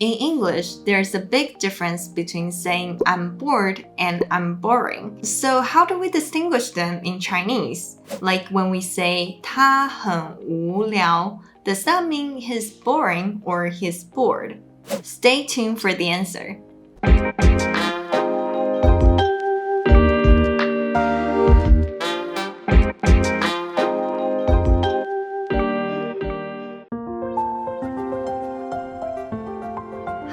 In English, there's a big difference between saying I'm bored and I'm boring. So how do we distinguish them in Chinese? Like when we say 他很无聊, does that mean he's boring or he's bored? Stay tuned for the answer.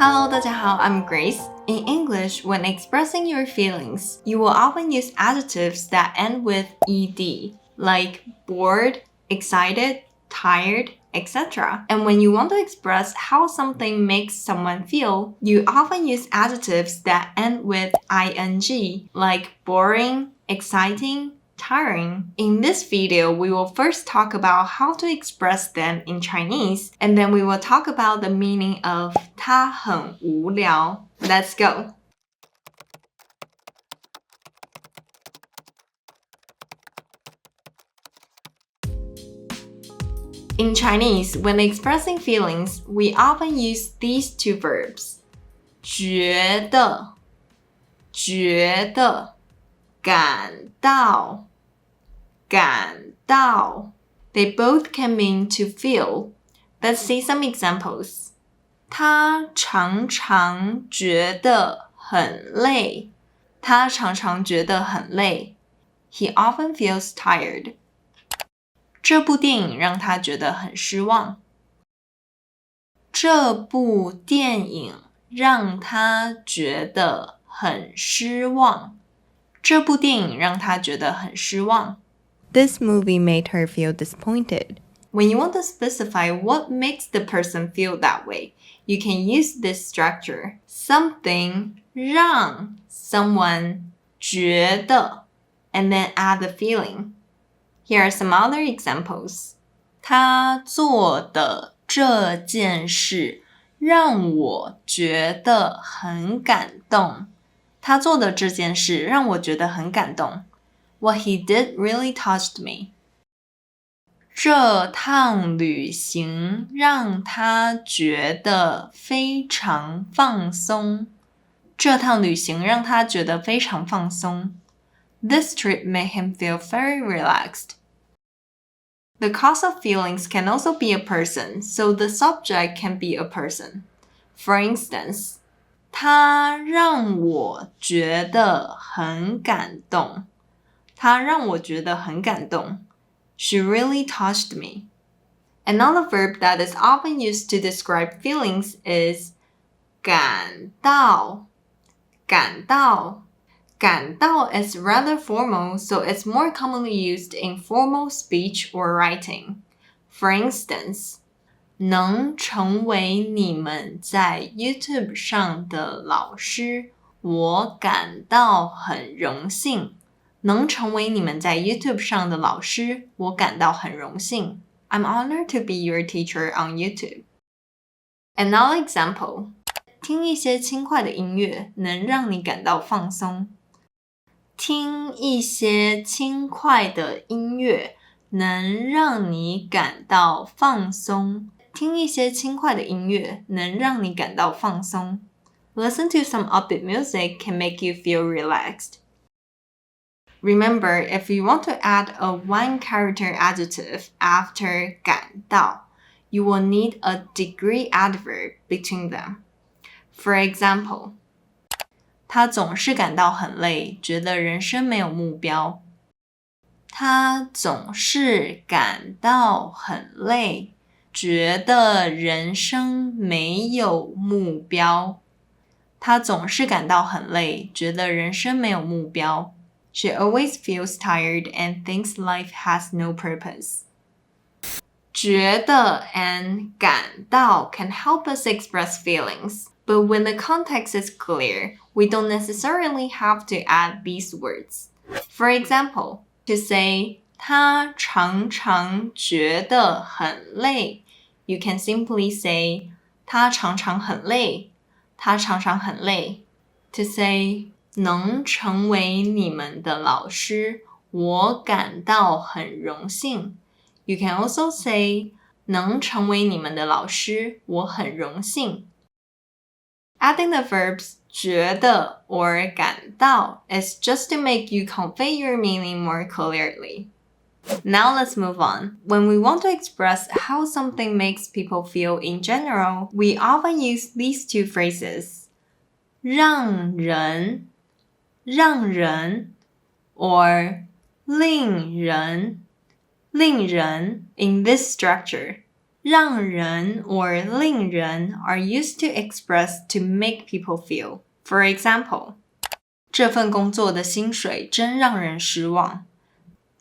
Hello, 大家好, I'm Grace. In English, when expressing your feelings, you will often use adjectives that end with ed, like bored, excited, tired, etc. And when you want to express how something makes someone feel, you often use adjectives that end with ing, like boring, exciting, tiring. In this video, we will first talk about how to express them in Chinese, and then we will talk about the meaning of 他很无聊. Let's go! In Chinese, when expressing feelings, we often use these two verbs. 觉得感到 They both can mean to feel. Let's see some examples. 他常常觉得很累 He often feels tired. 这部电影让他觉得很失望 这部电影让他觉得很失望 This movie made her feel disappointed. When you want to specify what makes the person feel that way, you can use this structure. Something 让 someone 觉得 and then add the feeling. Here are some other examples. 他做的这件事让我觉得很感动 What he did really touched me. 这趟旅行让他觉得非常放松 This trip made him feel very relaxed. The cause of feelings can also be a person, so the subject can be a person. For instance, 他让我觉得很感动 She really touched me. Another verb that is often used to describe feelings is 感到 感到 is rather formal, so it's more commonly used in formal speech or writing. For instance, 能成为你们在 YouTube 上的老师，我感到很荣幸。能成为你们在 YouTube 上的老师，我感到很荣幸。I'm honored to be your teacher on YouTube. Another example. 听一些轻快的音乐能让你感到放松。听一些轻快的音乐能让你感到放松。听一些轻快的音乐能让你感到放松。Listen to some upbeat music can make you feel relaxed. Remember, if you want to add a one-character adjective after 感到, you will need a degree adverb between them. For example, 他总是感到很累，觉得人生没有目标。他总是感到很累，觉得人生没有目标。他总是感到很累，觉得人生没有目标。She always feels tired and thinks life has no purpose. 觉得 and 感到 can help us express feelings, but when the context is clear, we don't necessarily have to add these words. For example, to say 他常常觉得很累, you can simply say 他常常很累，他常常很累。To say 能成为你们的老师，我感到很荣幸。You can also say 能成为你们的老师，我很荣幸。Adding the verbs 觉得 or 感到 is just to make you convey your meaning more clearly. Now let's move on. When we want to express how something makes people feel in general, we often use these two phrases. 让人 or 令人 in this structure. 让人 or 令人 are used to express to make people feel. For example, 这份工作的薪水真让人失望。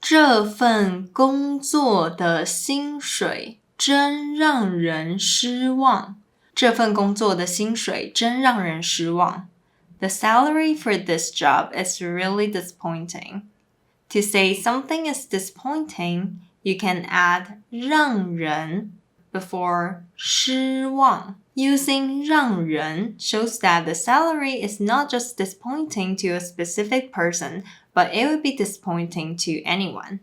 这份工作的薪水真让人失望。这份工作的薪水真让人失望。The salary for this job is really disappointing. To say something is disappointing, you can add 让人 before 失望. Using 让人 shows that the salary is not just disappointing to a specific person, but it would be disappointing to anyone.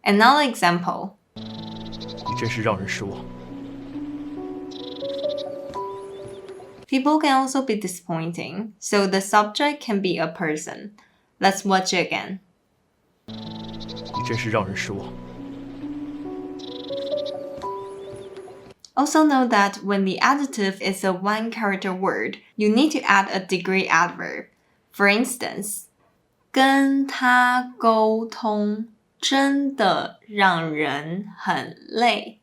Another example. 你真是让人失望。People can also be disappointing, so the subject can be a person. Let's watch it again. 你真是让人失望。Also know that when the adjective is a one-character word, you need to add a degree adverb. For instance, 跟他沟通真的让人很累。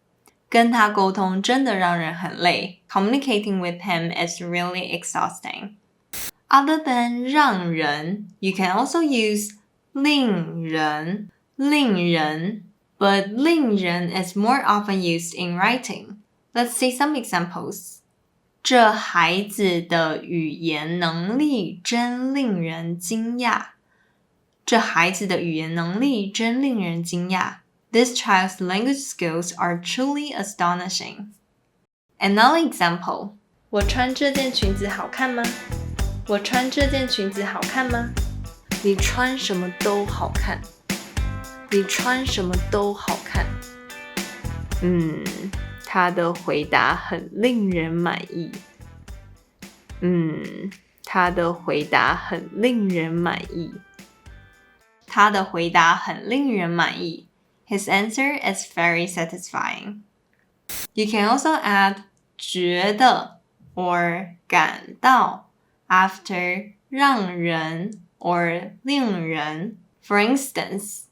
跟他沟通真的让人很累。Communicating with him is really exhausting. Other than 让人, you can also use 令人 but 令人 is more often used in writing. Let's see some examples. 这孩子的语言能力真令人惊讶。这孩子的语言能力真令人惊讶。This child's language skills are truly astonishing. Another example. 我穿这件裙子好看吗？我穿这件裙子好看吗？你穿什么都好看。你穿什么都好看。他的回答很令人满意。他的回答很令人满意。他的回答很令人满意。His answer is very satisfying. You can also add 觉得 or 感到 after 让人 or 令人。For instance,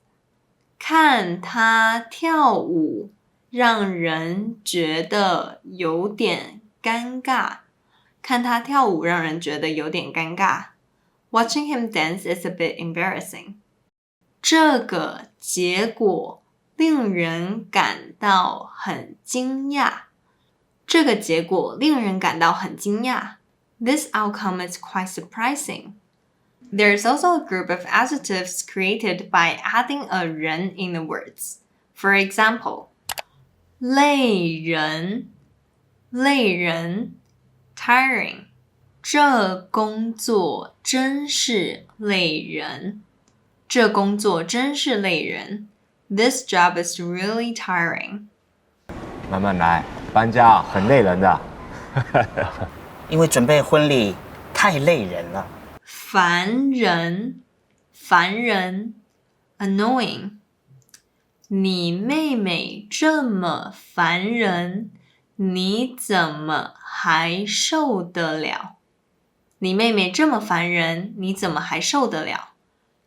看他跳舞让人觉得有点尴尬。看他跳舞让人觉得有点尴尬。Watching him dance is a bit embarrassing. 这个结果令人感到很惊讶。这个结果令人感到很惊讶。This outcome is quite surprising. There's also a group of adjectives created by adding a 人 in the words. For example, 累人 tiring. 这工作真是累人。这工作真是累人。This job is really tiring. 慢慢来，搬家很累人的。因为准备婚礼太累人了。烦人 annoying. 你妹妹这么烦人，你怎么还受得了？你妹妹这么烦人，你怎么还受得了？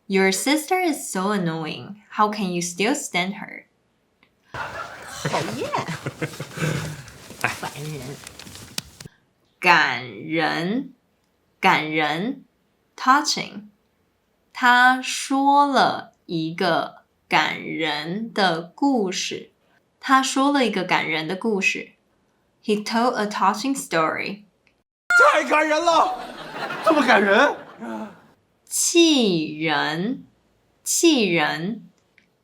Your sister is so annoying. How can you still stand her? 讨厌，烦人。感人 touching. 他说了一个感人的故事。他说了一个感人的故事。He told a touching story. 太感人了，这么感人。气人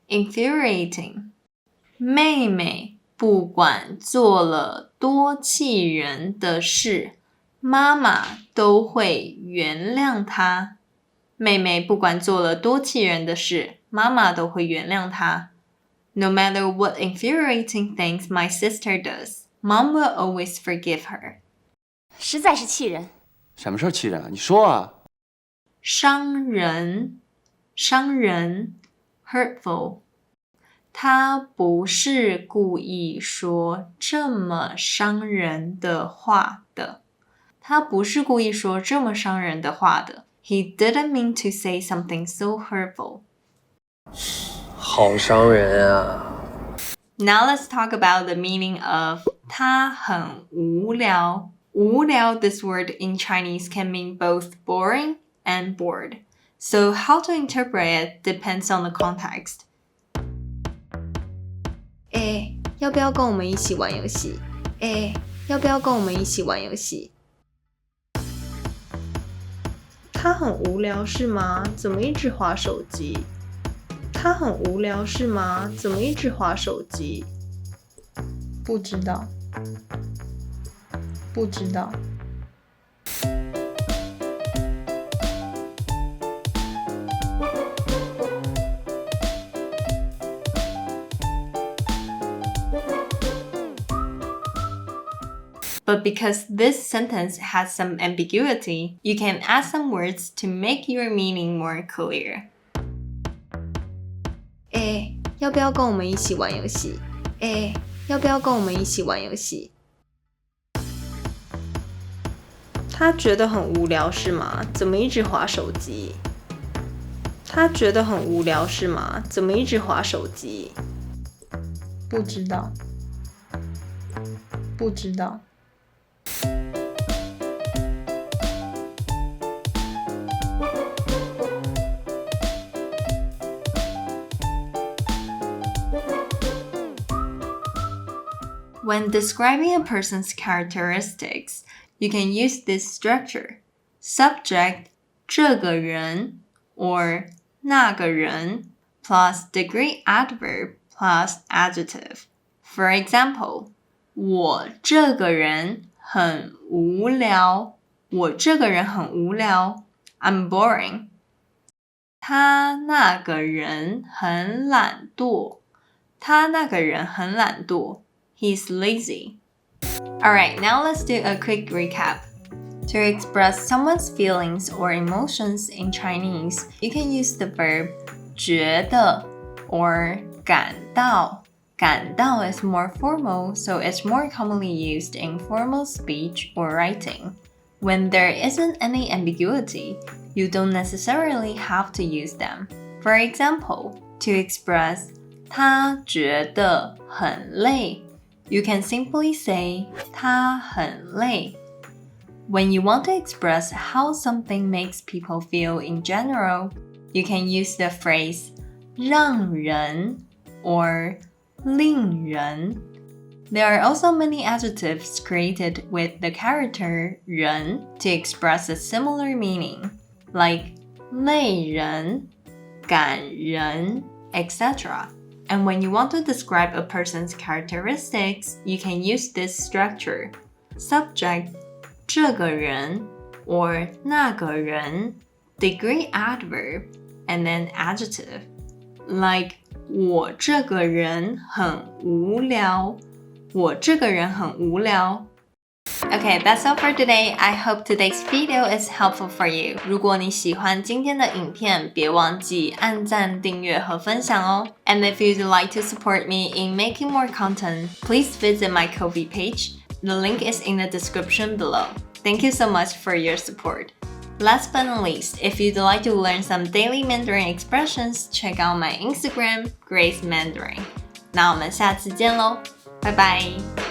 infuriating. 妹妹不管做了多气人的事，妈妈都会原谅她。妹妹不管做了多气人的事，妈妈都会原谅她。No matter what infuriating things my sister does, Mom will always forgive her. 实在是气人。什么事儿气人啊？你说啊。伤人，伤人 hurtful。他不是故意说这么伤人的话的。他不是故意说这么伤人的话的。He didn't mean to say something so hurtful. 好伤人啊。Now let's talk about the meaning of 他很无聊。无聊 this word in Chinese can mean both boring and bored. So how to interpret it depends on the context. 要不要跟我们一起玩游戏？要不要跟我们一起玩游戏？他很无聊是吗？怎么一直滑手机？他很无聊是吗？怎么一直滑手机？不知道，不知道。But because this sentence has some ambiguity, you can add some words to make your meaning more clear. 要不要跟我们一起玩游戏？要不要跟我们一起玩游戏？他觉得很无聊是吗？怎么一直滑手机？他觉得很无聊是吗？怎么一直滑手机？不知道，不知道。When describing a person's characteristics, you can use this structure. Subject 这个人 or 那个人 plus degree adverb plus adjective. For example, 我这个人很无聊。我这个人很无聊。I'm boring. 他那个人很懒惰。他那个人很懒惰。He's lazy. Alright, now let's do a quick recap. To express someone's feelings or emotions in Chinese, you can use the verb 觉得 or 感到。感到 is more formal, so it's more commonly used in formal speech or writing. When there isn't any ambiguity, you don't necessarily have to use them. For example, to express 他觉得很累You can simply say 他很累。When you want to express how something makes people feel in general, you can use the phrase 让人 or 令人。There are also many adjectives created with the character 人 to express a similar meaning, like 累人、感人, etc. And when you want to describe a person's characteristics, you can use this structure. Subject 这个人 or 那个人 degree adverb and then adjective. Like 我这个人很无聊我这个人很无聊 Okay, that's all for today. I hope today's video is helpful for you. 如果你喜欢今天的影片，别忘记按赞、订阅和分享哦。And if you'd like to support me in making more content, please visit my Ko-fi page. The link is in the description below. Thank you so much for your support. Last but not least, if you'd like to learn some daily Mandarin expressions, check out my Instagram, Grace Mandarin. 那我们下次见喽，拜拜。